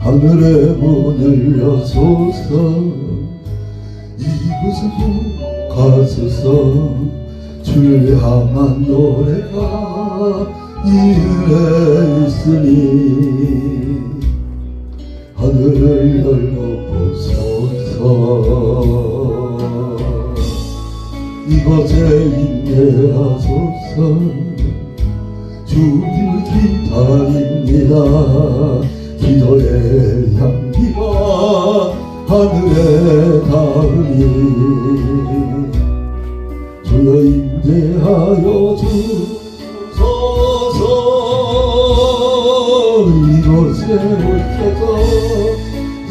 하늘의 문을 여소서 이곳으로 가소서 주를 향한 노래가 이에 있으니 하늘을 열고 보소서 이곳에 임재하소서 주님을 기다립니다 기도의 향기가 하늘에 닿으니 주여 임재하여 주소서 이곳에 오셔서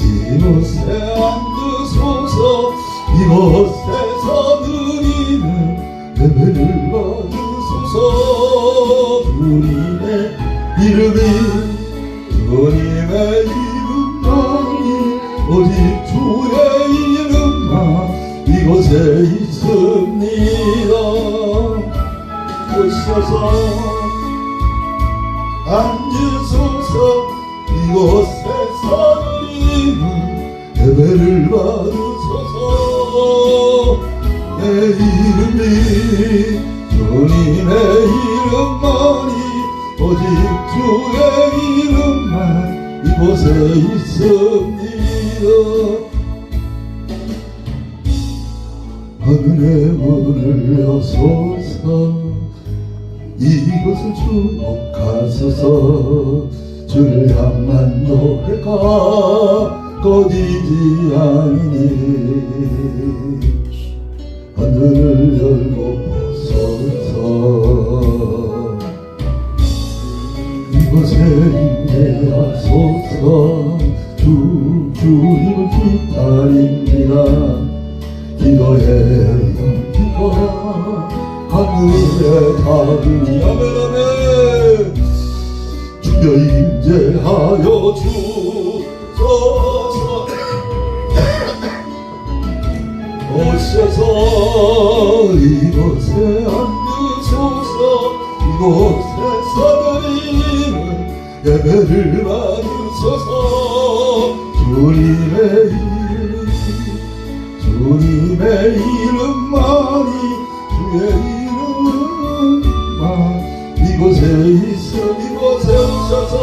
이곳에 앉으소서 이곳에서 누리는 예배를 받으소서 주님의 이름이 주님의 이름만이 오직 주의 이름만 이곳에 있습니다 오셔서 앉으소서 이곳에서 누리는 예배를 받으소서 내 이름이 주님의 이름만이 오직 주의 이름만 이곳에 있습니다 하늘의 문을 여소서 이곳을 주목하소서 주를 향한 노래가 꺼지지 않으니 하늘을 열고 보소서 이곳에 임재하소서 주님을 기다립니다 기도의 향기가 하늘에 닿으니 아멘 아멘 주여 임재하여 주소서 오셔서 이곳에 앉으소서 이곳에서 드리는 예배를 받으소서 주님의 이름만이 주의 이름만 이곳에 있어 이곳에 오셔서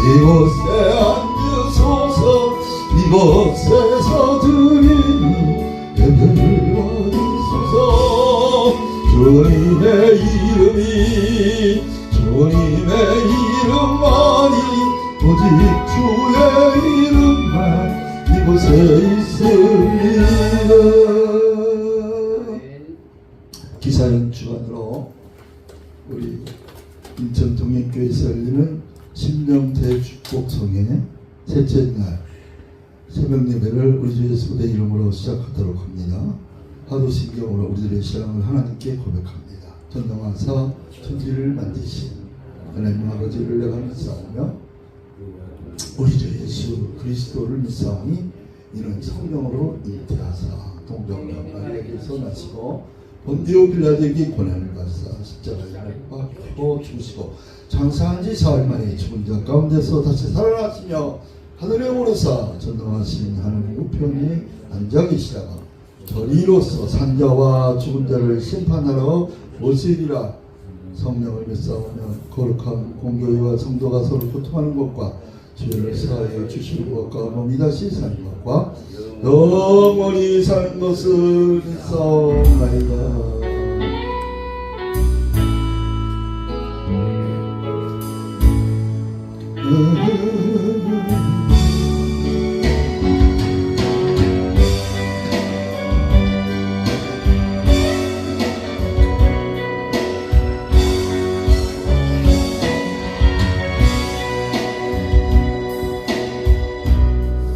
이곳에 앉으소서 이곳에서 드리는 예배를 받으소서 주님의 이름만이 오직 주의 이름만 이곳에 있습니다 기사연 주관으로 우리 인천 동행교회에서 열리는 신명대 축복성의 셋째 날 새벽 예배를 우리 주 예수의 이름으로 시작하도록 합니다. 하도 신경으로 우리들의 신앙을 하나님께 고백합니다. 전능하사 천지를 만드신 하나님 아버지를 내가 믿사오며 우리 주 예수 그리스도를 믿사오니 이는 성령으로 잉태하사 동정녀 마리아에게서 나시고 본디오 빌라도에게 고난을 받사 십자가에 못 박혀 죽으시고 장사한 지 사흘 만에 죽은 자 가운데서 다시 살아나시며 하늘에 오르사 전능하신 하나님 우편에 앉아 계시다가 저리로서 산자와 죽은 자를 심판하러 오시리라. 성령을 믿사오며 거룩한 공교회와 성도가 서로 교통하는 것과 죄를 사하여 주시는 것과 몸이 다시 사는 것과 영원히 사는 것을 믿사옵나이다.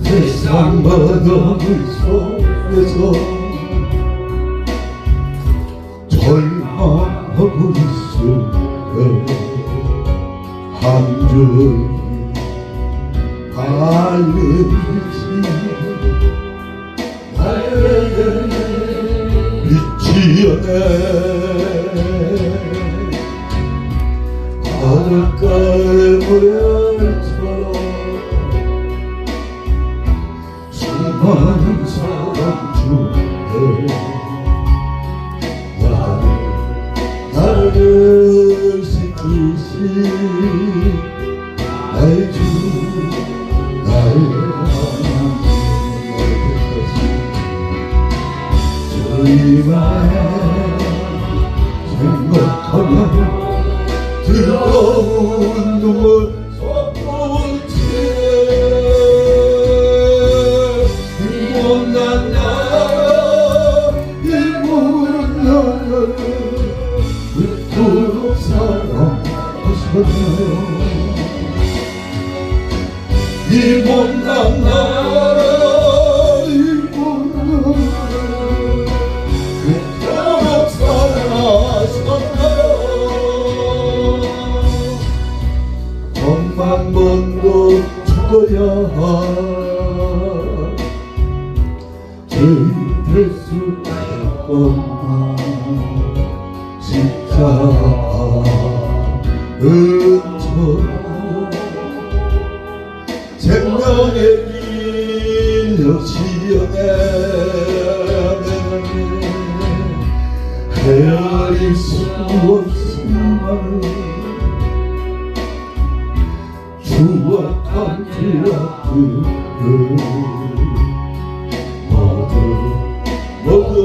세상 바다물 속에서 절망하고 있을 때 한 줄기 달리지 나에게 빛이 오네 바닷가의 모양처럼 수많은 사람 중에 나를 지키신 나의 주 나의 하나님 저희만 생각하면 뜨거운 눈물 솟구치네 이 못난 나라 이 못난 나라 그토록 사랑하셨나요 이 못난 나라 이 못난 나라 그토록 사랑하셨나요 천만 번도 죽어야 죄인 될 수 있건만 십자가 은처럼 생명의 길 지어내면 헤아릴 수 없음을 추억한 기억들을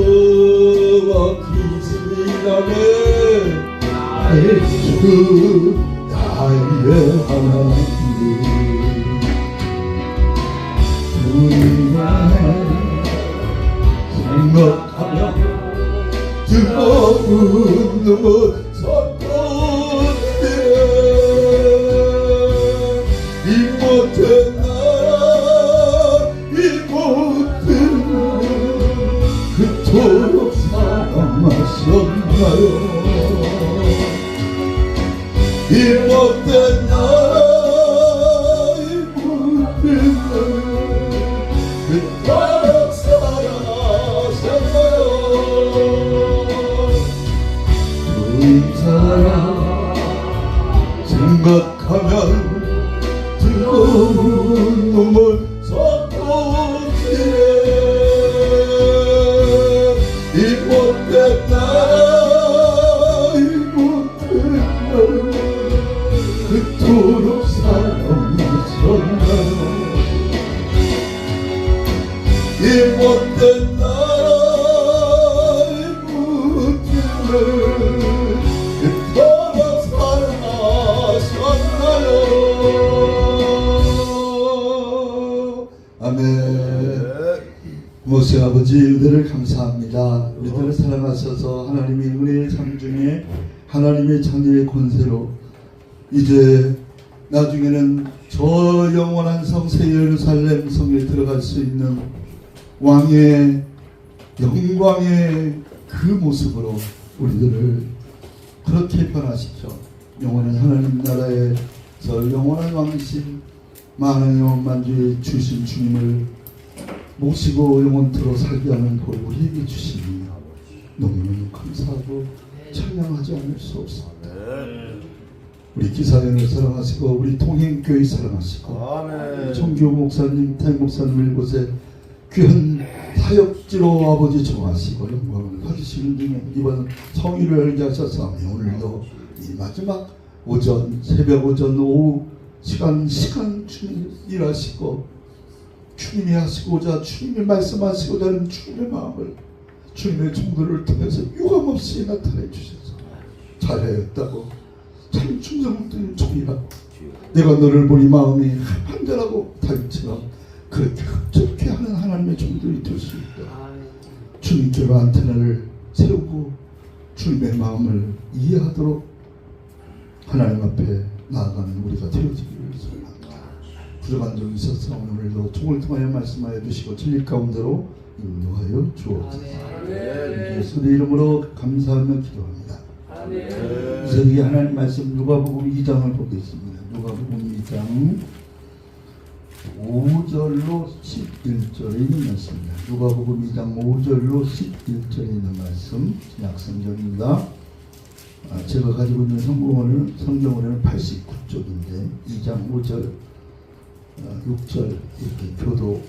모두 기시라네 나의 주 나의 하나님 주님만 생각하며 뜨거운 눈물 솟구치네 이 못된 나라 이 못된 나라 그토록 사랑하셨나요 이 못된 나라 이 못된 나라 그토록 사랑하셨나요 그 사랑 생각하면 뜨거운 눈물 솟구치네 이 못된 나라 이 못된 나라 그토록 사랑하셨나요 이 못된 나라 이 못된 나라 그토록 사랑하셨나요 아멘. 모세 아버지 은혜를 감사합니다. 우리들을 사랑하셔서 하나님의 은혜의 장중에 하나님의 자녀의 권세로 이제 나중에는 저 영원한 성 새 예루살렘 성에 들어갈 수 있는 왕의 영광의 그 모습으로 우리들을 그렇게 변화시켜 영원한 하나님 나라의 저 영원한 왕이신 많은 영원 만주에 주신 주님을 모시고 영원토록 살게 하는 복 우리에게 주시니 너무너무 감사하고 찬양하지 않을 수 없습니다. 우리 기사님을 사랑하시고 우리 통행교회 사랑하시고 정교 목사님, 태행 목사님을 이곳에 귀한 사역지로 아버지 정하시고 영광을 받으시는 중에 이번 성의를 열게 하셔서 오늘도 이 마지막 오전, 새벽 오전, 오후 시간 주님 일하시고 주님이 하시고자 주님이 말씀하시고자 하는 주님의 마음을 주님의 종들을 통해서 유감없이 나타내 주셔서 잘하였다고 참 충성된 종이라고 내가 너를 보니 마음이 한절하고 다윗처럼 그렇게 흡족해 하는 하나님의 종들이 될 수 있다. 주님께로 안테나를 세우고 주님의 마음을 이해하도록 하나님 앞에 나아가는 우리가 되어지기 위해서 부족한 점이 있어서 오늘도 종을 통하여 말씀하여 주시고 진리 가운데로 인도하여 주옵소서. 예수의 이름으로 감사하며 기도합니다. 이제 하나님 말씀 누가복음 2장을 보겠습니다. 누가복음 2장 5절로 11절에 있는 말씀입니다. 누가복음 2장 5절로 11절에 있는 말씀 약성경입니다. 제가 가지고 있는 성경원은 89쪽인데 2장 5절, 6절 이렇게 교도하도록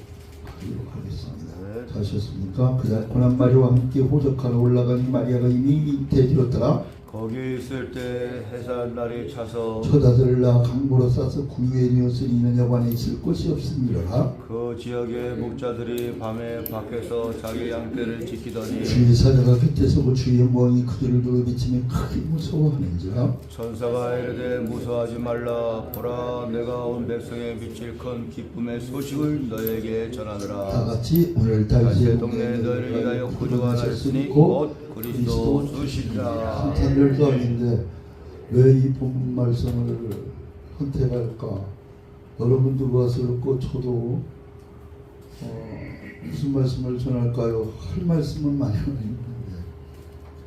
하겠습니다. 다 하셨습니까? 그날 고난 마리아와 함께 호적하러 올라가니 마리아가 이미 잉태되었더라. 거기 있을 때 해산날이 차서 처자들을 낳아 강보로 싸서 구유엔이었으니 이는 여관에 있을 곳이 없음이라. 그 지역의 목자들이 밤에 밖에서 자기 양떼를 지키더니 주의 사자가 곁에 서고 주의 영광이 그들을 둘러비치며 크게 무서워하는지라. 천사가 이르되 무서워하지 말라. 보라, 내가 온 백성에 비칠 큰 기쁨의 소식을 너에게 전하노라. 다같이 오늘 다윗의 다윗의 동네에 너희를 위하여 구주가 나셨으니 곧 곧 그리스도 주시리라. 한탄들도 아닌데 왜 이 본문 말씀을 선택할까? 여러분도 와서 그렇고 저도 무슨 말씀을 전할까요? 할 말씀은 많이 있는데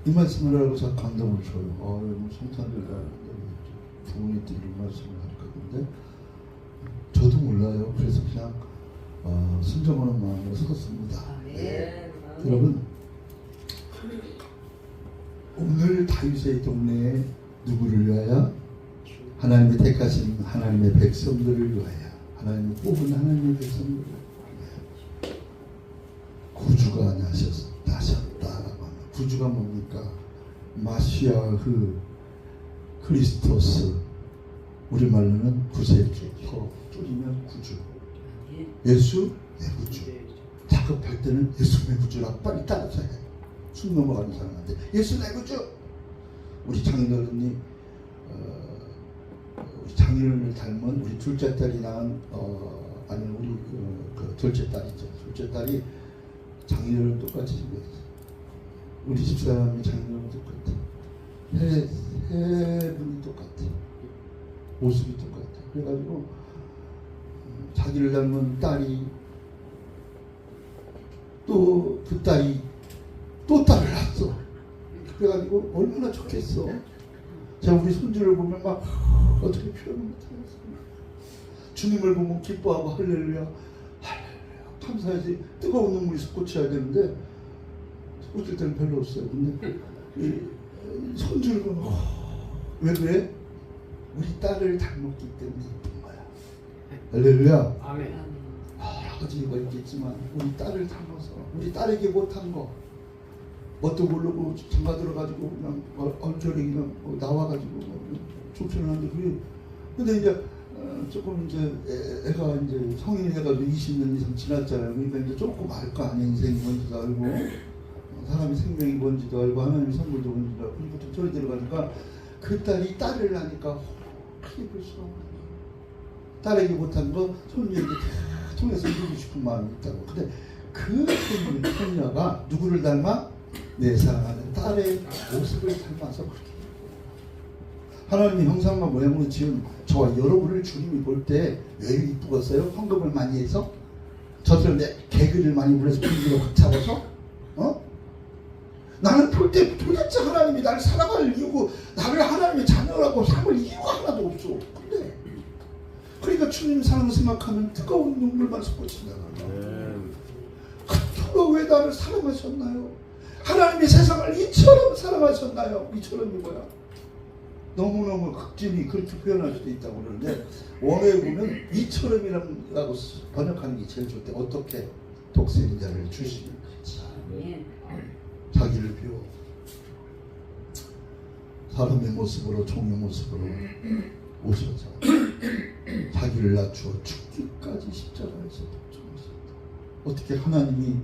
이 말씀을 알고 자꾸 감동을 줘요. 성탄들도 아닌데 부모님들이 이런 말씀을 할까 근데 저도 몰라요. 그래서 그냥 순종하는 마음으로 섰습니다. 여러분, 오늘 다윗의 동네에 누구를 위하여? 하나님의 택하신 하나님의 백성들을 위하여, 하나님이 뽑은 하나님의 백성들을 위하여 구주가 나셨다라고 합니다. 구주가 뭡니까? 마시아흐 크리스토스, 우리말로는 구세주, 줄이면 구주. 예수 내 구주. 다급할 때는 예수 내 구주라 빨리 따라서 해. 숨 넘어가는 사람한테 예수 내 구주. 우리 장인어른이 우리 장인어른을 닮은 우리 둘째 딸이 낳은 아니 우리 그 둘째 딸이죠. 둘째 딸이 장인어른 똑같이 생겼어. 우리 집사람이 장인어른 똑같아. 해분이 똑같아. 모습이 똑같아. 그래가지고 자기를 닮은 딸이 또 그 딸이 또 딸을 낳았어. 그래가지고 얼마나 좋겠어. 제가 우리 손주를 보면 막 어떻게 표현을 못하겠어. 주님을 보면 기뻐하고 할렐루야 할렐루야 감사하지. 뜨거운 눈물이 솟구쳐야 되는데 솟을 때는 별로 없어요. 근데 이 손주를 보면 왜 그래? 우리 딸을 닮았기 때문에 이쁜 거야. 할렐루야. 아멘. 아버지가 있겠지만 우리 딸을 닮아서 우리 딸에게 못한 거 뭣도 모르고 장가 들어가지고 그냥 얼저리 그냥 나와가지고 좁혀놨는데 그게 근데 이제 조금 이제 애가 이제 성인이 돼가지고 20년 이상 지났잖아요. 그러니까 이제 조금 알 거 아니야. 인생이 뭔지도 알고 사람의 생명이 뭔지도 알고 하나님의 선물도 뭔지도 알고 그러니까 좀 저리 들어가니까 그 딸이 딸을 낳으니까 크게 볼 수가 없는 거야. 딸에게 못한 거 손녀에게 통해서 이루고 싶은 마음이 있다고. 근데 그 손녀가 누구를 닮아? 내 사랑하는 딸의 모습을 닮아서 그렇게 하나님의 형상과 모양으로 지은 저와 여러분을 주님이 볼 때 왜 이쁘겠어요? 헌금을 많이 해서? 저처럼 내 개그를 많이 불러서 분위기로 확 잡아서? 나는 볼 때 도대체 하나님이 나를 사랑할 이유고 나를 하나님의 자녀라고 삼을 이유가 하나도 없어. 근데 그러니까 주님 사랑을 생각하면 뜨거운 눈물만 솟구친다는 거예요. 그토록 왜 나를 사랑하셨나요? 하나님이 세상을 이처럼 사랑하셨나요? 이처럼이 뭐야? 너무너무 극진히 그렇게 표현할 수도 있다고 그러는데 원어에 보면 이처럼이라고 번역하는 게 제일 좋대. 어떻게? 독생자를 주시는 거지. 자기를 비워 사람의 모습으로 종의 모습으로 오셔서 자기를 낮추어 죽기까지 십자가에서 독점하셨다. 어떻게 하나님이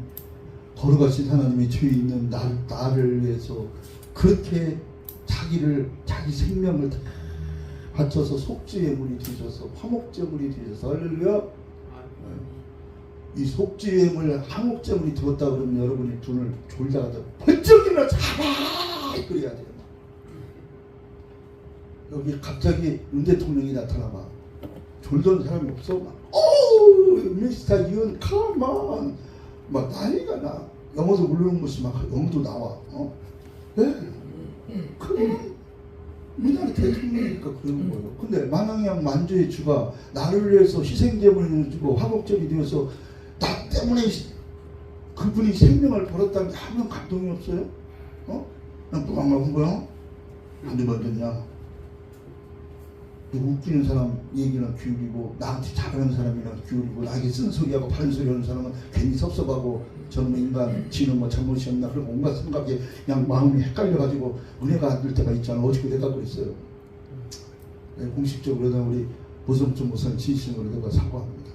거룩하신 하나님이 죄 있는 나를 위해서 그렇게 자기 생명을 다 바쳐서 속죄물이 되셔서 화목제물이 되셔서 할렐루야. 이 속죄물 화목제물이 되었다 그러면 여러분이 눈을 졸다가 번쩍 일어나 잡아 그래야 돼요. 여기 갑자기 윤 대통령이 나타나봐. 졸던 사람이 없어. 미스터 윤 컴온 막 난리가 나. 영어도 모르는 것이 막 영어도 나와. 네? 그럼 우리나라 대통령이니까 그런 거예요. 근데 만왕양 만주의 주가 나를 위해서 희생제물을 주고 화목제물이 되어서 나 때문에 그분이 생명을 벌었다는 게 하면 감동이 없어요? 난 누가 먹은 거야? 근데 뭐냐? 웃기는 사람 얘기나 기울이고 나한테 잘하는 사람이나 기울이고 나에게 쓴소리하고 바른 소리 하는 사람은 괜히 섭섭하고 저놈의 인간 지는 뭐 잘못이었나 그런 온갖 생각에 그냥 마음이 헷갈려가지고 은혜가 안 될 때가 있잖아. 어저께 내가 그랬어요. 네, 공식적으로 우리 보성준 목사님 진심으로 내가 사과합니다.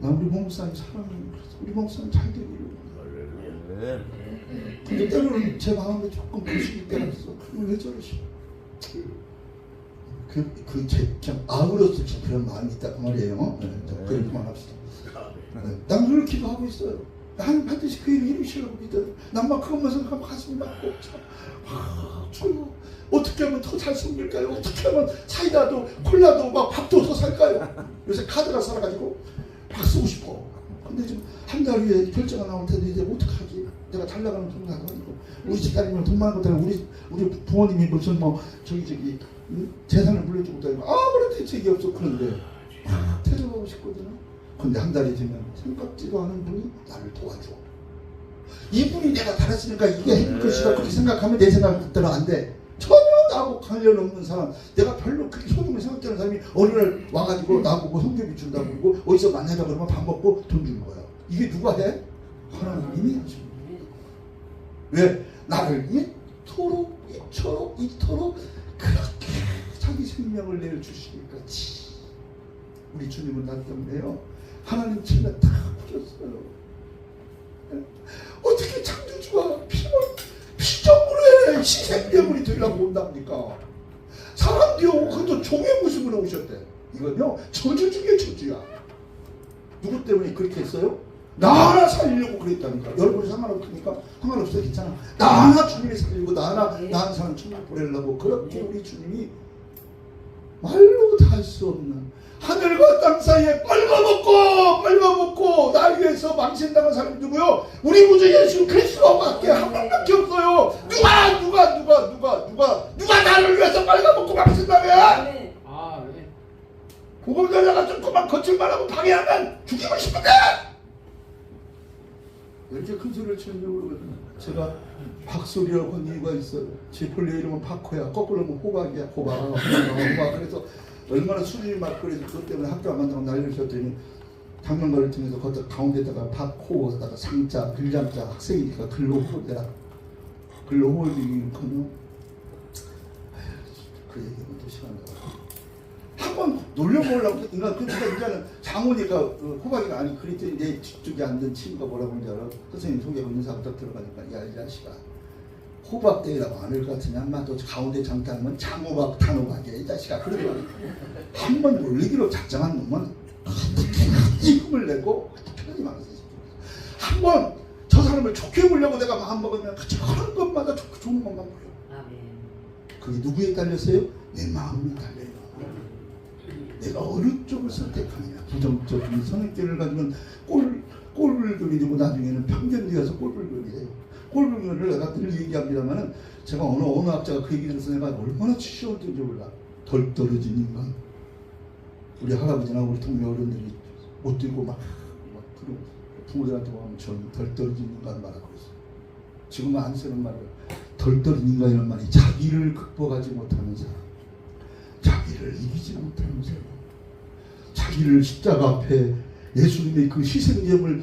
나 우리 목사님 사랑해요. 우리 목사님 잘 되기를. 근데 때로는 제 마음에 조금 부식일 때가 있어. 그럼 왜 저러시? 그냥 아우러서 그런 마음이 있다 그 말이에요. 네, 그래 그만합시다. 네, 난 늘 기도하고 있어요. 하나님 반드시 그 일을 이루시라고 믿어요. 난 막 그것만 생각하면 가슴이 막 주여 어떻게 하면 더 잘 섬길까요? 어떻게 하면 사이다도 콜라도 막 밥도 더 살까요? 요새 카드가 살아가지고 막 쓰고 싶어. 근데 지금 한 달 후에 결제가 나올 텐데 이제 어떡하지? 내가 잘 나가는 돈 나가지고 우리 집사님은 돈 많은 것 때문에 우리 부모님이 무슨 뭐 저기 재산을 물려주고 다니고 아무런 대책이 없어. 그런데 퇴직하고 싶거든요. 근데 한 달이 되면 생각지도 않은 분이 나를 도와줘. 이분이 내가 달았으니까 이게 해줄 것이다 그렇게 생각하면 내 생각대로 안 돼. 전혀 나하고 관련 없는 사람, 내가 별로 그렇게 소중히 생각되는 사람이 어느 날 와가지고 나보고 성경이 준다고 그러고 어디서 만나자 그러면 밥 먹고 돈 주는 거야. 이게 누가 해? 하나님이 하시는 거예요. 왜? 나를 이토록 그렇게 자기 생명을 내어주시니까 우리 주님은 나 때문에요. 하나님 책에 다 부셨어요. 어떻게 창조주가 피조물의 희생제물이 되려고 온답니까? 사람들이 오고 그것도 종의 모습으로 오셨대. 이건요 저주 중에 저주야. 누구 때문에 그렇게 했어요? 나 하나 살리려고 그랬다니까. 여러분이 상관없으니까 상관없어요. 괜찮아. 나 하나 주님이 살리고 나 하나 사람 천국 보내려고 그렇게 우리 주님이 말로 다 할 수 없는 하늘과 땅 사이에 빨가먹고 날 위해서 망신당한 사람이 누구요? 우리 구주 예수 그리스도밖에 한 명밖에 없어요. 누가 나를 위해서 빨가먹고 망신당해? 네. 복음 전자가 조금만 거칠만 하고 방해하면 죽이고 싶은데 이렇게 큰 소리를 치려고 그러거든요. 제가 박소리라고 한 이유가 있어요. 제 본래 이름은 박호야. 거꾸로 하면 호박이야. 호박. 그래서 얼마나 수준이 막 그래서 그것 때문에 학교 안 간다고 난리를 쳤더니 당면가를 통해서 거기다 가운데다가 박호에다가 상자, 글자자 학생이니까 글로 호대라. 글로 호일이니까요. 그 얘기는 또 시간이다. 한번 놀려보려고 인간 그러니까 이제는 장모니까 호박이가 아니 그랬더니 내 뒤쪽에 앉은 친구가 뭐라고 하는지 알아? 선생님 소개하고 인사부터 들어가니까 야 이 자식아 호박대라고 안 할 것 같으냐? 엄마 또 가운데 장타하면 장호박 단호박이야 이 자식아. 그러더라고. 한번 놀리기로 작정한 놈은 어떻게든지 힘을 내고 어떻게든지 말았어. 한번 저 사람을 좋게 보려고 내가 마음 먹으면 그런 것마다 좋은 것만 보여. 그게 누구에 달렸어요? 내 마음에 달려요. 내가 어느 쪽을 선택하느냐. 부정적인 선행견을 가지면 꼴불견이고 나중에는 편견되어서 꼴불견이에요. 꼴불견을 내가 늘 얘기합니다만은 제가 어느 학자가 그 얘기를 해서 내가 얼마나 치시었던지 몰라. 덜 떨어진 인간. 우리 할아버지나 우리 동네 어른들이 못 들고 막 그런 부모들한테 보면 전 덜 떨어진 인간 말하고 있어요. 지금은 안 쓰는 말이에요. 덜 떨어진 인간이라는 말이 자기를 극복하지 못하는 사람. 자기를 이기지 못하는 사람. 자기를 십자가 앞에 예수님의 그 희생점을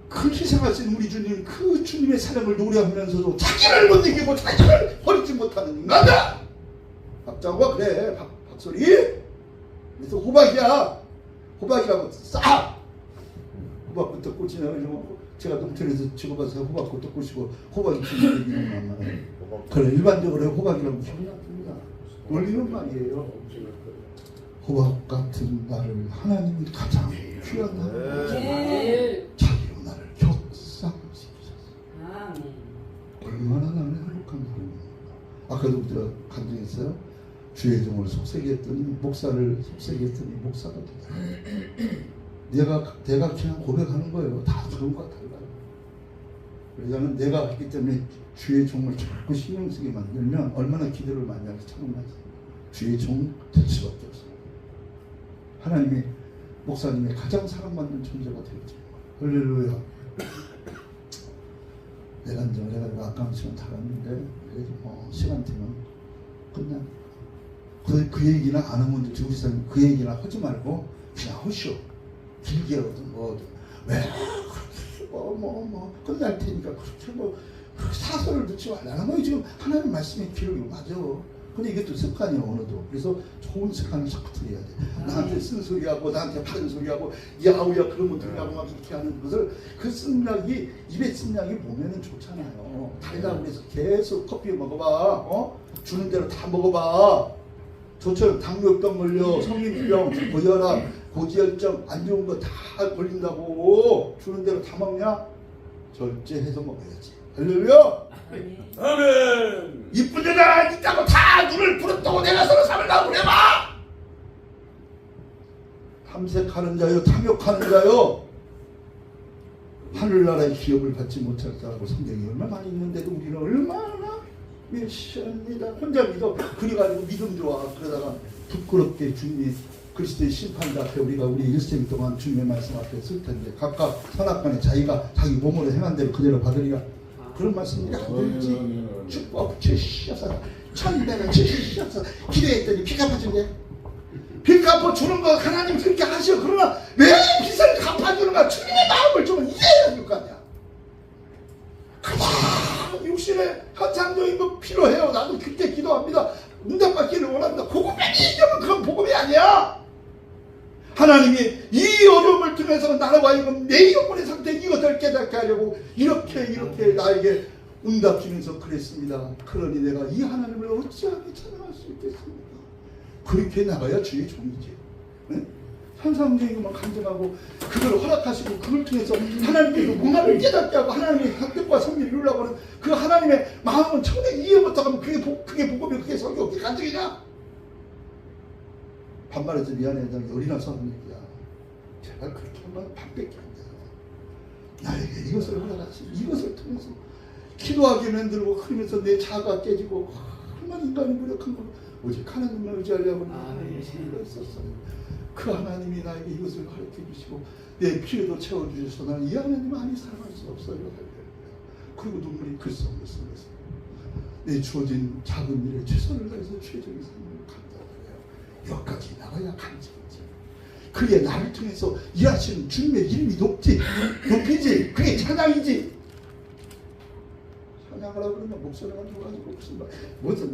그 희생하신 우리 주님 그 주님의 사랑을 노래하면서도 자기를 못 이기고 자기를 버리지 못하는 인간이다. 박장호가 그래. 박소리. 그래서 호박이라고 싹 호박부터 꽃이 나가지고 제가 농촌에서 찍어봐서 호박부터 꽃이고 호박이 피는 얘기는 말이에요. 그래 일반적으로 호박이라고 기분이 나쁩니다. 놀리는 말이에요. 호박 같은 나를 하나님이 가장 귀한 나를 자기로 나를 격상시키셨어요. 얼마나 나는 행복한 사람입니까? 아까도 우리가 간증했어요. 주의 종을 속삭였더니 목사가 되더라. 내가 그냥 고백하는 거예요. 다 그런 거 달라요. 그러자는 내가 했기 때문에 주의 종을 자꾸 신경 쓰게 만들면 얼마나 기도를 많이 하는지 참 많이 주의 종 될 수밖에 없어요. 하나님의 목사님의 가장 사랑받는 존재가 되었죠. 할렐루야. 내가 이제 그래가지고 아까운 시간 다 갔는데 그래도 시간 되면 끝나. 그 얘기나 안 하면 우리 사람 그 얘기나 하지 말고 그냥 하시오. 길게 하든 뭐든 왜 끝날 테니까 그렇게 그렇게 사설을 듣지 말라는 거예요. 지금 하나님 말씀의 기록이 맞아. 근데 이게 또 습관이야 어느도. 그래서 좋은 습관을 자꾸 들여야 돼. 나한테 쓴 소리하고 나한테 바른 소리하고 야우야 그러면 들으라고 막 이렇게 하는 것을 그 쓴약이 입에 쓴약이 몸에는 좋잖아요. 달라고 그래서 계속 커피 먹어봐. 주는 대로 다 먹어봐. 저처럼 당뇨병 걸려 성인병 고혈압 고지혈증 안 좋은 거 다 걸린다고 주는 대로 다 먹냐? 절제해서 먹어야지. 할렐루야. 아멘. 이쁜 여자 있다고 다 눈을 부릅뜨고 내가 서로 삼으려고 그래봐. 탐색하는 자요 탐욕하는 자요 하늘나라의 기업을 받지 못할 자라고 성경이 얼마나 많이 있는데도 우리는 얼마나 미션이다 혼자 믿어. 그래가지고 믿음 좋아. 그러다가 부끄럽게 주님이 그리스도의 심판자 앞에 우리가 우리 일생 동안 주님의 말씀 앞에 쓸 텐데 각각 선악간에 자기가 자기 몸으로 행한 대로 그대로 받으리라. 그런 말씀이 안 들지. 축복 주시옵소서 천대는 주시옵소서 기도했더니 빚 갚아주게. 빚 갚아주는 거 하나님 그렇게 하시오. 그러나 왜 빚을 갚아주는가? 주님의 마음을 좀 이해해야 될 거 아니야. 그냥 육신의 현상적인 거 필요해요. 나도 그때 기도합니다. 응답받기를 원합니다. 복음이 이기면 그건 복음이 아니야. 하나님이 이 어려움을 통해서 나라와 하여금 내 영혼의 상태 이것을 깨닫게 하려고 이렇게 나에게 응답 주면서 그랬습니다. 그러니 내가 이 하나님을 어찌하게 찬양할 수 있겠습니까? 그렇게 나가야 주의 종이지. 네? 현상적인 것만 감정하고 그걸 허락하시고 그걸 통해서 하나님께서 문화를 깨닫게 하고 하나님의 뜻과 성리를 이루려고 하는 그 하나님의 마음은 처음에 이해 못하면 그게 복음이 그게 설교 그게 간증이냐? 반말해서 미안해. 나 열이 나서 하는 얘기야. 제발 그렇게 하면 반밖에 안 돼요. 나에게 이것을 허락하시 이것을 통해서 기도하기 만들고 흐르면서 내 자아가 깨지고 얼마나 인간이 무력한 걸 오직 하나님만 의지하려고 하는 생각이 있었어요. 그 하나님이 나에게 이것을 가르쳐 주시고 내 필요도 채워주셔서 나는 이 하나님 아니 살아갈 수 없어요. 그리고 눈물이 글썽글썽 해서 내 주어진 작은 일에 최선을 다해서 최적의 삶을 감당해요. 여기까지 나가야 간증이지. 그게 나를 통해서 일하시는 주님의 이름이 높이지. 그게 찬양이지. 찬양하라고 그러면 목소리가 좋아가지고 무슨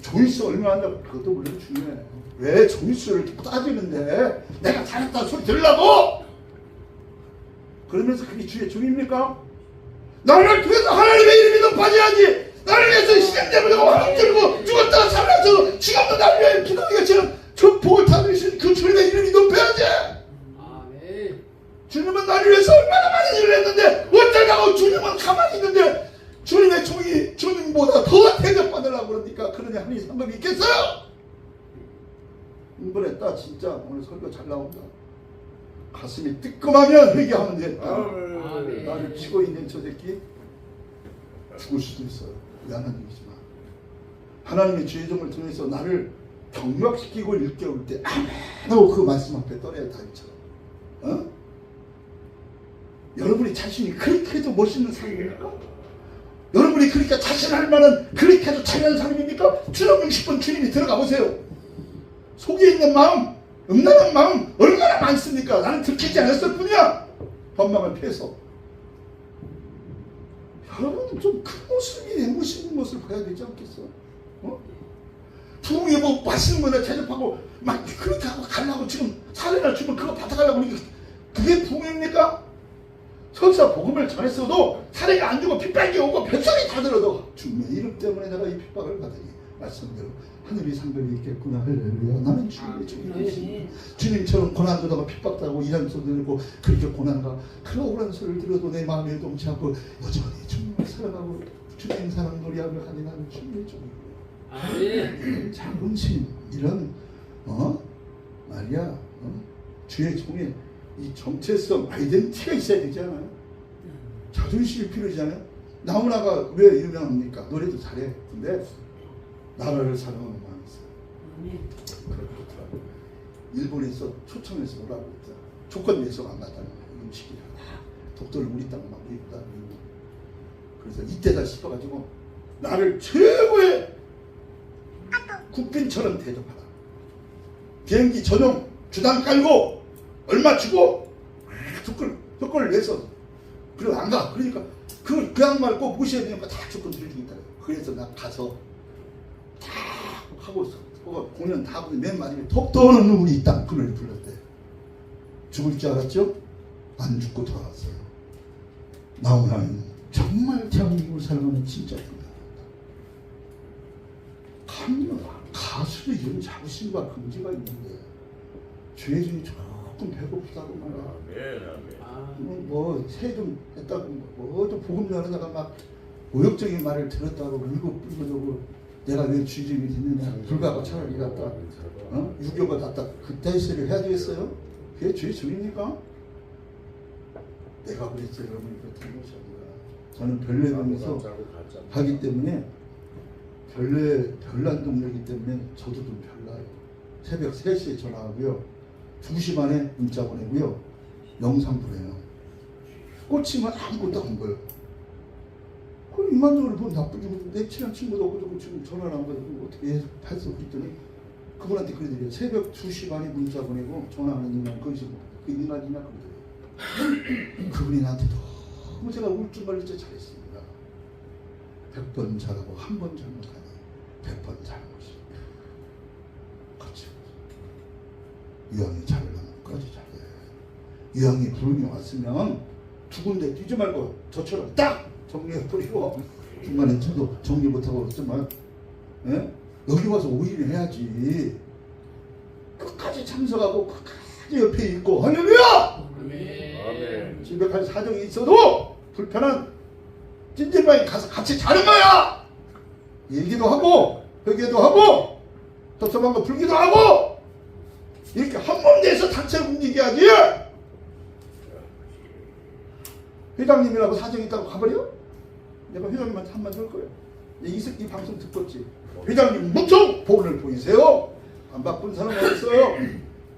조회수 얼마 한다고 그것도 물론 중요해요. 왜 조회수를 따지는데 내가 잘했다는 소리 들으려고? 그러면서 그게 주의 종입니까? 나를 통해서 하나님의 이름이 높아져야지. 나를 위해서 시간대로 화를 들고 죽었다가 살아서 지금도 나를 위해 기도하기처럼 저 복을 타주신 그 주님의 이름이 높아야지. 아멘. 주님은 나를 위해서 얼마나 많은 일을 했는데 어쩌다가 주님은 가만히 있는데 주님의 종이 주님보다 더 대접받으려고 그러니까 그러니 하나님 상관이 있겠어요? 흥분했다. 진짜 오늘 설교 잘 나온다. 가슴이 뜨끔하면 회개하면 돼. 아멘. 나를 치고 있는 저 새끼 죽을 수도 있어요. 미안한 얘기지만 하나님의 주의 종을 통해서 나를 경락시키고 일깨울 때 아멘 하고 그 말씀 앞에 떨어야 다리처럼. 여러분이 자신이 그렇게 해도 멋있는 사람입니까? 여러분이 그러니까 자신할 만한 그렇게 해도 잘하는 사람입니까? 주님 60분 주님이 들어가 보세요. 속에 있는 마음, 음란한 마음 얼마나 많습니까? 나는 들키지 않았을 뿐이야. 법망을 피해서. 여러분은 좀 그 모습이 멋있는 모습을 봐야 되지 않겠어? 부흥에 뭐 맛있는 거나 대접하고 막 그렇게 하고 가려고 지금 사례나 주면 그거 받아가려고 그러니까 그게 부흥입니까? 설사 복음을 전했어도 사례가 안 주고 핍박이 오고 별소리 다 들어도 주님의 이름 때문에 내가 이 핍박을 받으니 말씀대로 하늘이 상급이 있겠구나. 할렐루야. 나는 주님의 종이다. 주님처럼 고난도다가 핍박당하고 이런 소리 들고 그렇게 고난과 그런 억울한 소리를 들어도 내 마음에 동치 않고 여전히 주님을 사랑하고 주님 사랑 노래하며 하니 나는 주님의 종이고 아멘. 자긍심 이런 말이야 주의 종의 이 정체성 아이덴티티가 있어야 되잖아요. 자존심이 필요하잖아요. 나훈아가 왜 유명합니까? 노래도 잘해. 근데 나라를 사랑하는 마음이 있어요. 그렇더라고요. 일본에서 초청해서 오라고 했다. 조건 내서 안 갔다는 거예요. 음식이라 독도를 우리 땅 막 우리 땅 그래서 이때다 싶어가지고 나를 최고의 국빈처럼 대접하라. 비행기 전용 주당 깔고 얼마 주고 조건을 내서 그리고 안 가. 그러니까 그 양말 꼭 모셔야 되니까 다 조건 들려주겠다. 그래서 나 가서 다 하고 공연 다 하고 맨 마지막에 톡 떠오르는 우리 이 땅 그 노래 불렀대. 죽을 줄 알았죠? 안 죽고 돌아왔어요. 나훈아는 정말 대한민국을 사랑하는 진짜 가수도 이런 자부심과 긍지가 있는데 죄 중에 조금 배고프다고 말이야. 뭐새 좀 했다고 뭐좀 복음 전하다가 막 모욕적인 말을 들었다고 울고 불고저고 내가 왜 주님이 됐느냐 불가고 차라리 갔다 유교가 낫다 그따위 소리를 해야 되겠어요? 그게 죄 중입니까? 내가 그랬어요. 여러분이 그렇다는 것이 아니라 저는 별내면서 하기 때문에 별난 동네이기 때문에 저도 좀 별나요. 새벽 3시에 전화하고요. 2시 반에 문자 보내고요. 영상 보내요. 꽂히면 아무것도 안 보여. 그럼 이만저를 뭐 나쁘고 내 친한 친구도 어쩌고 지금 전화를 안 받고 어떻게 해서 그랬더니 그분한테 그러더래요. 새벽 2시 반에 문자 보내고 전화하는 인간 그것이 그 인간이냐 그러더래요. 그분이 나한테 너무 제가 울줄 말릴 때 잘했습니다. 100번 잘하고 한 번 잘못하면 100번 잘못입니다. 같이 유황이 잘하려면 끝까지 잘해. 유황이 불운이 왔으면 두 군데 뛰지 말고 저처럼 딱 정리해버리고 중간에 저도 정리 못하고 그랬지만 여기 와서 오일을 해야지. 끝까지 참석하고 끝까지 옆에 있고 할렐루야! 아멘. 집에 갈 사정이 있어도 불편한 찜질방에 가서 같이 자는 거야. 얘기도 하고 회개도 하고 섭섭한 거 풀기도 하고 이렇게 한 몸 돼서 단체를 움직여야지. 회장님이라고 사정이 있다고 가버려? 내가 회장님한테 한마디 할 거야. 이 방송 듣고 있지. 회장님 무척 본을 보이세요. 안 바쁜 사람 어딨어요?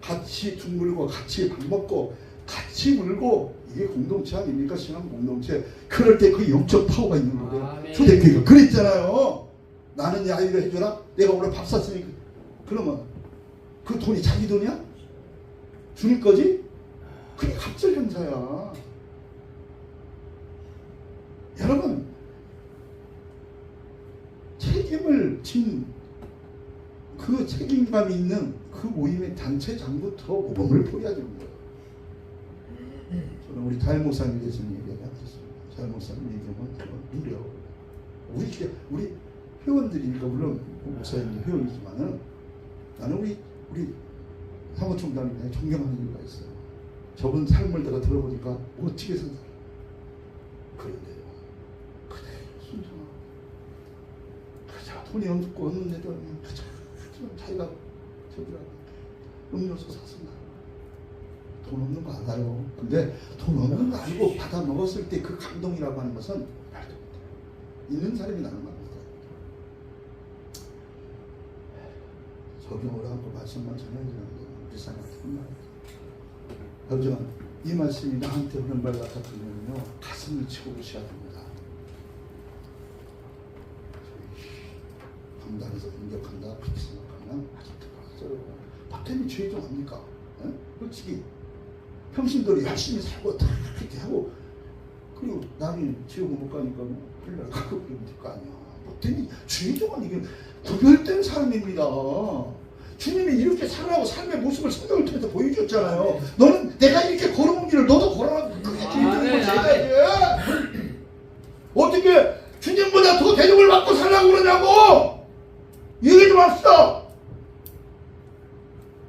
같이 주물고 같이 밥 먹고 같이 울고 이게 공동체 아닙니까? 신앙 공동체. 그럴 때 그 영적 파워가 있는 거예요. 초대교회가 그랬잖아요. 나는 야유를 해줘라. 내가 오늘 밥 샀으니까. 그러면 그 돈이 자기 돈이야? 주님 거지? 그게 갑절 행사야. 여러분 책임을 진 그 책임감이 있는 그 모임의 단체장부터 모범을 보여야 되는 거예요. 저는 우리 달목사님 대해서 얘기하지 않겠습니다. 달목사님 얘기하면 무려 우리 회원들이니까 물론 목사님 회원이지만은 나는 우리 사무총장님에 존경하는 이유가 있어요. 저분 삶을 내가 들어보니까 어떻게 산다. 그런데요. 그대로 순종하고 그저 돈이 없는데도 그저 자기가 저기라 음료수 샀습니다. 돈 없는 거 알아요. 근데 돈 없는 거 알고 받아 먹었을 때 그 감동이라고 하는 것은 말도 못해요. 있는 사람이 나는 겁니다. 적용을 하고 말씀만 전해야 되는데 우리 사람한테 하지만 이 말씀이 나한테 오는 말 같으면요 가슴을 치고 오셔야 됩니다. 강단에서 공격한다 그렇게 생각하면 아직도 박태민 죄 좀 합니까? 솔직히 평신도리 열심히 살고 다 그렇게 하고 그리고 나중에 지옥을 못 가니까 흘러 가고 그러면 될 거 아니야. 박태민 죄 좀 하니 이게 구별된 사람입니다. 주님이 이렇게 살아가고 삶의 모습을 성경을 통해서 보여줬잖아요. 너는 내가 이렇게 걸어온 길을 너도 걸어라. 그게 주님의 제자지. 어떻게 주님보다 더 대접을 받고 살라고 그러냐고. 얘기 좀 합시다.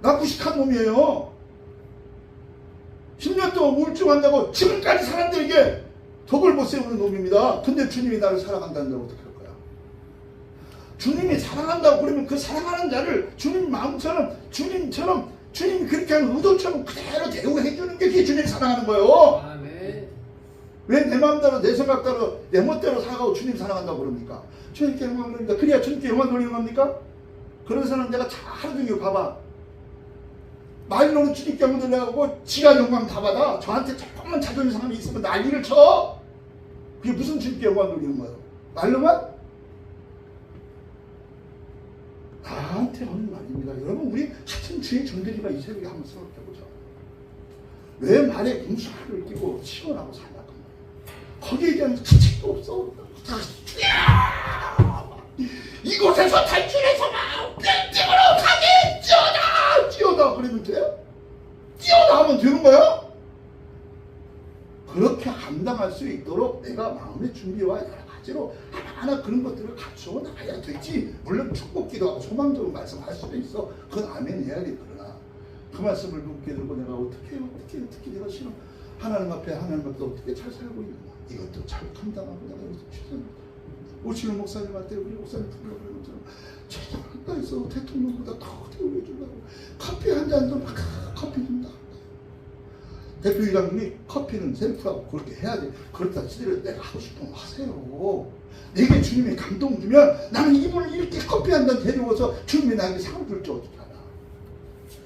나 무식한 놈이에요. 10년 동안 우울증한다고 지금까지 사람들에게 덕을 못 세우는 놈입니다. 근데 주님이 나를 사랑한다는데 어떻게 할 거야? 주님이 사랑한다고 그러면 그 사랑하는 자를 주님 마음처럼 주님이 그렇게 하는 의도처럼 그대로 대우해 주는 게 그게 주님 사랑하는 거예요. 아멘. 왜 내 마음대로 내 생각대로 내 멋대로 살아가고 주님 사랑한다고 그럽니까? 주님께 영광 돌립니다. 그래야 주님께 영광 돌리는 겁니까? 그런 사람 내가 하루 종일 봐봐. 말로는 주님께 영광 돌려가고 지가 영광 다 받아. 저한테 조금만 자존심 상함이 있으면 난리를 쳐. 그게 무슨 주님께 영광 돌리는 거예요? 말로만? 나한테 하는 말입니다. 여러분 우리 같은 주의 종들이가 이 새벽에 한번 생각해보자. 왜 말에 공수를 끼고 시원하고 살라고 거기에 대한 가치도 없어. 이곳에서 탈출해서 막 땡땡으로 가게 뛰어다 뛰어다 그러면 돼요? 뛰어다 하면 되는 거야? 그렇게 감당할 수 있도록 내가 마음의 준비와 여러 가지로 하나하나 그런 것들을 갖추어 나가야 되지. 물론 축복기도 하고 소망적으로 말씀할 수도 있어. 그건 아멘 해야 돼. 그러나 그 말씀을 묵게 들고 내가 어떻게 내가 싫어 하나님 앞에 어떻게 잘 살고 있느냐 이것도 잘 감당하고 내가 여기서 최선을 오시는 목사님한테 우리 목사님 부르라고 그러는 것처럼 최선을 다해서 대통령보다 더 어떻게 올려주려고 커피 한 잔도 막 커피 준다. 대표이장님이 커피는 셀프라고 그렇게 해야 돼. 그렇다 치더라도 내가 하고 싶은 거 하세요. 내게 주님이 감동 주면 나는 이분을 이렇게 커피 한 잔 데려와서 주님이 나에게 상을 줄 줄 어떻게 알아.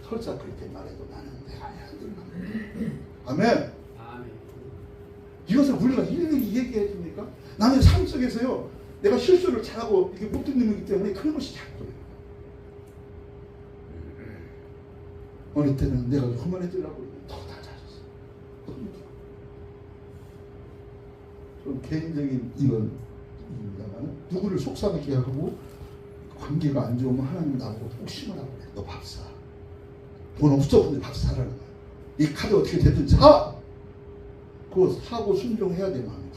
설사 그렇게 말해도 나는 내가 해야 된다. 아멘. 아멘. 이것을 우리가 일일이 얘기해 줍니까? 나는 삶 속에서요 내가 실수를 잘하고 이게 못 듣는 거기 때문에 그런 것이 자꾸 어느 때는 내가 그만해주려고 더 낮아졌어. 좀 개인적인 이건입니다만 누구를 속상하게 하고 관계가 안 좋으면 하나님 나보고 꼭 심으라고 그래. 너 밥 사. 돈 없어 근데 밥 사라는 거야. 이 카드 어떻게 되든 사. 그거 사고 순종해야 돼. 마음이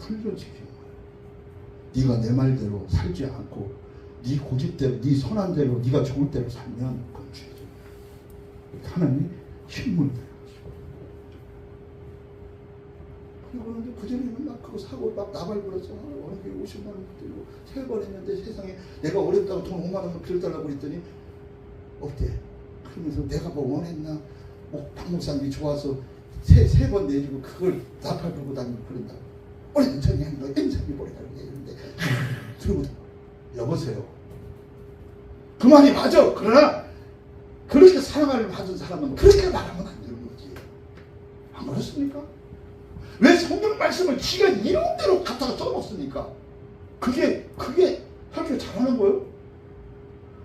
훈련시키는 거야. 네가 내 말대로 살지 않고 네 고집대로 네 선한 대로 네가 좋을 대로 살면 그건 죄죠. 하나님이 힘을 내는 것이고. 그리고 그전에는 막 그거 사고 막 나발불었어. 어느 게 50만 원 들고 3번 했는데 세상에 내가 어렵다고 돈 5만 원만 빌려달라고 그랬더니 없대. 그러면서 내가 뭐 원했나? 박 목사님이 좋아서 세 번 내주고 그걸 나팔 불고 다니고 그런다고. 오늘 전이 한 거 인사비 버리라고 얘기했는데 들고 여보세요. 그 말이 맞아. 그러나 그렇게 사랑을 받은 사람은 그렇게 말하면 안 되는 거지. 안 그렇습니까? 왜 성경 말씀을 지가 이런 대로 갖다가 써놓습니까? 그게 그렇게 잘하는 거예요?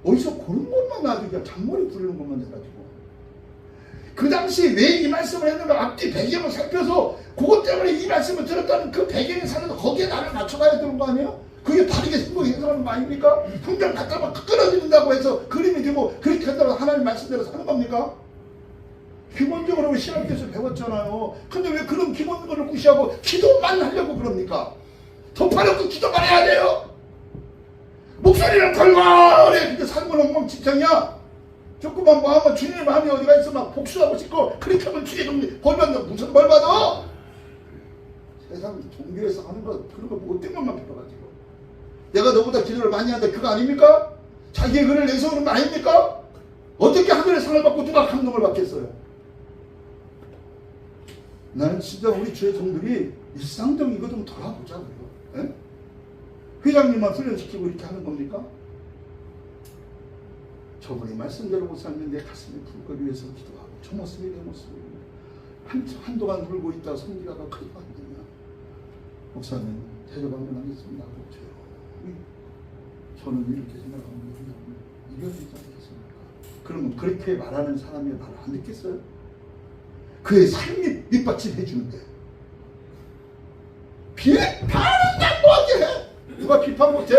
어디서 그런 것만 아주 그냥 잔머리 부르는 것만 해가지고 그 당시 왜 이 말씀을 했는가 앞뒤 배경을 살펴서 그것 때문에 이 말씀을 들었다는 그 배경에 살아서 거기에 나를 맞춰가야 되는 거 아니에요? 그게 바르게 행동하는 거 아닙니까? 성경 갖다가 끊어진다고 해서 그림이 되고 그렇게 한다고 하나님 말씀대로 사는 겁니까? 기본적으로 신학교에서 배웠잖아요. 근데 왜 그런 기본 거를 무시하고 기도만 하려고 그럽니까? 덮어놓고 기도만 해야 돼요? 목소리는 걸걸해. 근데 삶은 엉망진창이야. 조금만 뭐 하면 주님의 마음이 어디가 있어 막 복수하고 싶고 그렇게 하면 주의 벌 받는다. 무슨 벌 받아? 세상 종교에서 하는 거 그런 거 못된 것만 배워가지고 내가 너보다 기도를 많이 한다 그거 아닙니까? 자기의 글을 내서 그런 거 아닙니까? 어떻게 하늘의 상을 받고 누가 감동을 받겠어요? 나는 진짜 우리 주의 종들이 일상적인 거 좀 돌아보자고요. 에? 회장님만 훈련시키고 이렇게 하는 겁니까? 저분이 말씀대로 못 살면 내 가슴에 불거리 위해서 기도하고 저 모습이 내 모습이 한동안 울고 있다 성기가가 그리고 안 되냐. 목사님 대접방문하겠습니다. 저는 이렇게 생각합니다. 이겨야 되지 않겠습니까? 그러면 그렇게 말하는 사람이 말을 안 듣겠어요? 그의 삶이 밑받침 해주는데 비판은 양보하게 해. 누가 비판 못해?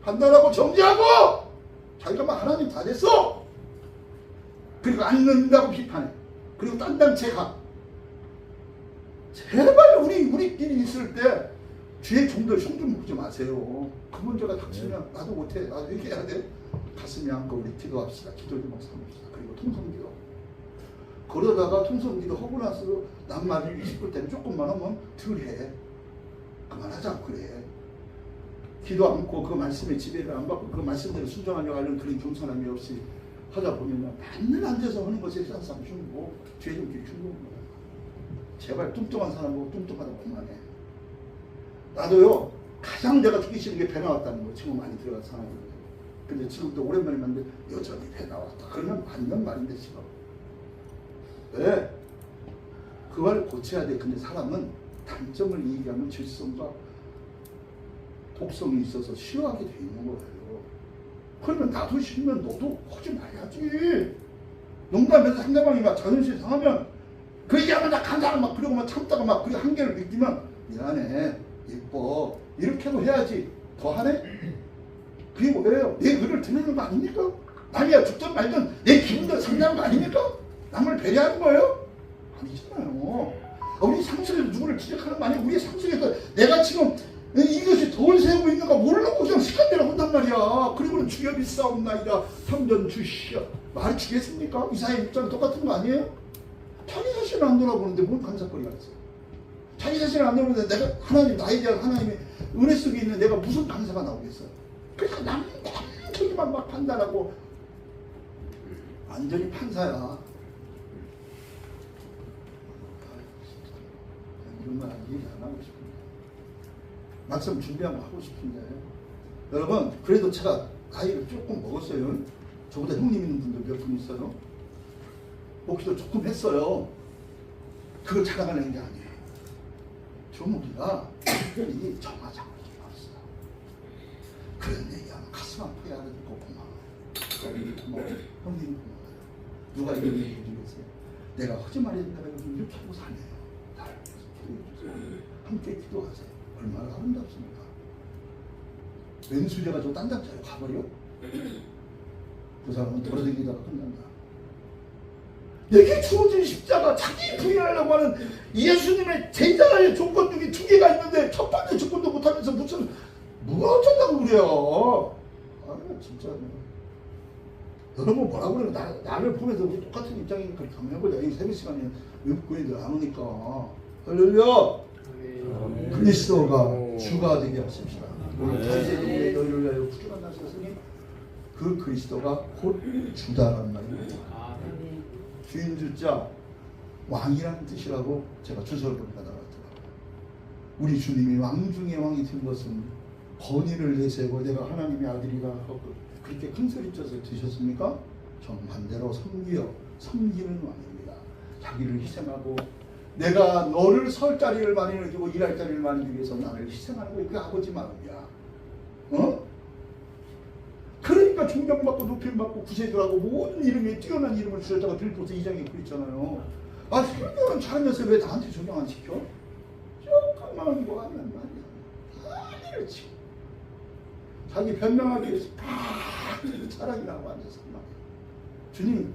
판단하고 정지하고 자기가 막 하나님 다 됐어. 그리고 안 넣는다고 비판해. 그리고 딴 단체 가. 제발 우리끼리 있을 때 주의 종들 흉 좀 먹지 마세요. 그 문제가 닥치면 나도 못해. 나도 이렇게 해야 돼. 가슴이 안고 우리 기도합시다. 기도 좀 삼읍시다. 그리고 통성기도. 그러다가 통성기도 하고 나서 낱말을 싶을 때는 조금만 하면 덜 해. 그만하자 그래. 기도 않고 그 말씀에 지배를 안 받고 그 말씀대로 순종하려고 하는 그런 겸손함이 없이 하다 보면 맨날 앉아서 하는 것이 세상 흉고 죄인끼리 흉고인 거야. 제발 뚱뚱한 사람 보고 뚱뚱하다 그만해. 나도요 가장 내가 듣기 싫은 게 배 나왔다는 거 지금 많이 들어간 상황이거든요. 근데 지금 또 오랜만에 만났는데 여전히 배 나왔다. 그러면 맞는 말인데 지금 왜? 그걸 고쳐야 돼. 근데 사람은 단점을 얘기하면 질성과 독성이 있어서 싫어하게 돼 있는 거예요. 그러면 나도 싫으면 너도 하지 말아야지. 농담해서 상대방이 막 자존심 상하면 그 얘기하면 나 간다 막 그러고 막 참다가 막 그 한계를 느끼면 미안해, 예뻐 이렇게도 해야지. 더 하네? 그게 뭐예요? 내 글을 듣는 거 아닙니까? 남이야 죽든 말든 내 기분도 상당한 거 아닙니까? 남을 배려하는 거예요? 아니잖아요. 우리 상식에서 누구를 지적하는 거 아니고 우리 상식에서 내가 지금 이것이 덜 세우고 있는 거 모르고 그냥 시간대로 한단 말이야. 그리고는 주엽이 싸움나이다. 삼전 주시야. 말이 주겠습니까? 이사의 입장 똑같은 거 아니에요? 자기 자신을 안 돌아보는데 뭔 간섭거리가 있어? 자기 자신을 안 돌아보는데 내가 하나님, 나에 대한 하나님의 은혜 속에 있는 내가 무슨 감사가 나오겠어? 그러니까 남쪽이만 막 판단하고 완전히 판사야. 이런 말 얘기 안 하고 싶은데 막상 준비하고 하고 싶은데 여러분 그래도 제가 나이를 조금 먹었어요. 저보다 형님 있는 분들 몇 분 있어요. 목기도 조금 했어요. 그걸 자랑하는 게 아니에요. 조목이가 특별히 정화장을 좀 봤어. 그런 얘기하면 가슴 아프게 알아듣고 고마워. 고마워. 형님이 고마워요. 누가 이런 얘기 해주겠어요? 내가 거짓말이 된다고 이렇게 하고 사네요. 나를 위해서 기도해주세요. 함께 기도하세요. 얼마나 아름답습니까? 왼수제 가지고 딴 잡자로 가버려? 그 사람은 돌아다니다가 끝난다. 내게 주어진 십자가 자기 부인하려고 하는 예수님의 제자의 조건 중에 두 개가 있는데 첫 번째 조건도 못하면서 무슨 뭐가 어쩐다고 그래요? 아 진짜 여러분 뭐라고 그래요? 나를 보면서 우리 똑같은 입장이니까 그렇게 한번 해보자. 이 새벽 시간에 외국 교인들 안 오니까 할렐루야. 그리스도가 주가 되게 하십시다. 오늘 다윗의 너희를 위하여 구주가 나셨으니 그 그리스도가 곧 주다라는 말입니다. 주인 주자 왕이라는 뜻이라고 제가 주석을 받아왔더라고요. 우리 주님이 왕 중의 왕이 된 것은 권위를 내세우고 내가 하나님의 아들이라 하고 그렇게 큰 소리 쳐서 드셨습니까? 정반대로 섬기는 왕입니다. 자기를 희생하고 내가 너를 설 자리를 많이 주고 일할 자리를 많이 주기 위해서 나를 희생하는 거야. 그게 아버지 마음이야. 어? 그러니까 존경받고 높임받고 구세주하고 모든 이름에 뛰어난 이름을 주셨다가 빌보스 2장에 그랬잖아요. 아 설교는 잘하면서 왜 나한테 존경 안 시켜? 조금만 뭐 하면 말이야. 다 이렇지. 자기 변명하기 위해서 다 자랑이라고 앉아서 말이야.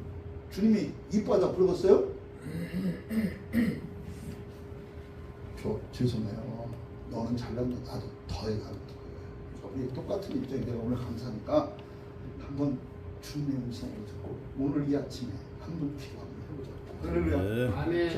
주님이 이뻐하다 부르겠어요? 죄송해요. 너는 잘난다. 나도 더 해가는 거예요. 우리 똑같은 입장에 내가 오늘 감사하니까 한번 주님의 음성을 듣고 오늘 이 아침에 한번 기도 한번 해보자. 할렐루야. 아멘.